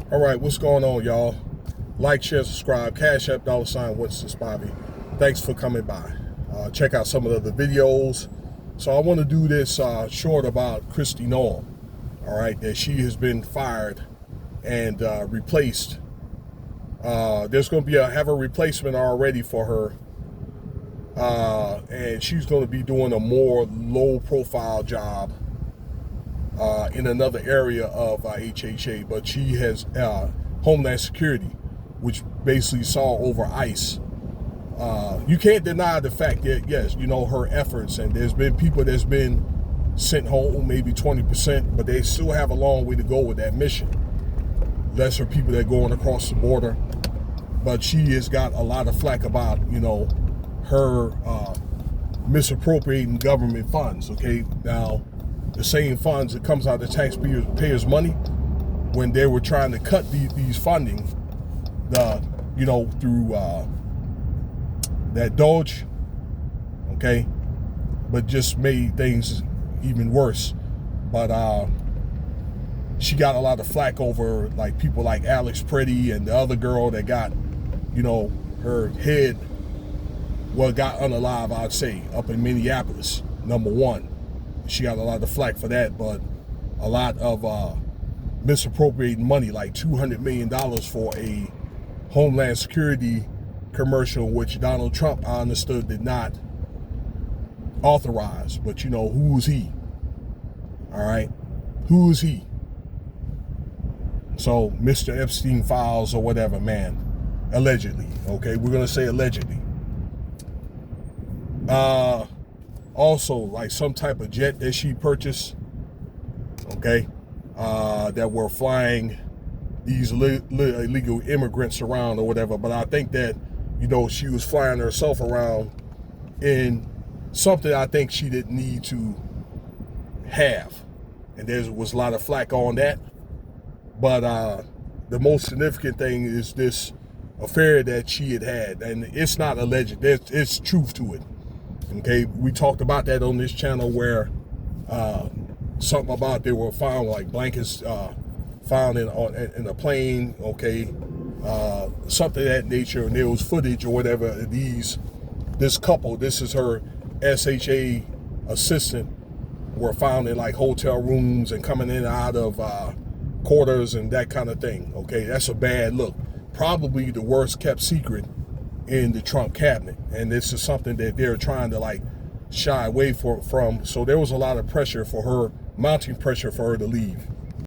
All right, what's going on, y'all? Like, share, subscribe, Cash App, $Winston Spivey. Thanks for coming by. Check out some of the other videos. So I want to do this short about Kristi Noem, all right, that she has been fired and replaced. There's going to be have a replacement already for her, and she's going to be doing a more low-profile job in another area of HSA, but she has Homeland Security, which basically saw over ICE. You can't deny the fact that, yes, you know, her efforts, and there's been people that's been sent home, maybe 20%, but they still have a long way to go with that mission. Lesser people that are going across the border, but she has got a lot of flack about, you know, her misappropriating government funds. Okay, now the same funds that comes out of taxpayers' money, when they were trying to cut these funding, through that Doge, okay, but just made things even worse. But she got a lot of flack over, like, people like Alex Pretty and the other girl that got, you know, her head, well, got unalive, I'd say, up in Minneapolis, #1. She got a lot of flack for that, but a lot of misappropriating money, like $200 million for a Homeland Security commercial, which Donald Trump, I understood, did not authorize. But, you know, who's he? All right? Who is he? So, Mr. Epstein files or whatever, man. Allegedly. Okay? We're going to say allegedly. Also, like, some type of jet that she purchased, okay, that were flying these illegal immigrants around or whatever. But I think that, you know, she was flying herself around in something I think she didn't need to have. And there was a lot of flack on that. But the most significant thing is this affair that she had. And it's not alleged. It's truth to it. Okay, we talked about that on this channel, where something about they were found, like, blankets found in a plane, okay, something of that nature, and there was footage or whatever. This couple, this is her SHA assistant, were found in, like, hotel rooms and coming in and out of quarters and that kind of thing. Okay, that's a bad look. Probably the worst kept secret in the Trump cabinet, and this is something that they're trying to, like, shy away from. So there was a lot of pressure for her, mounting pressure for her to leave.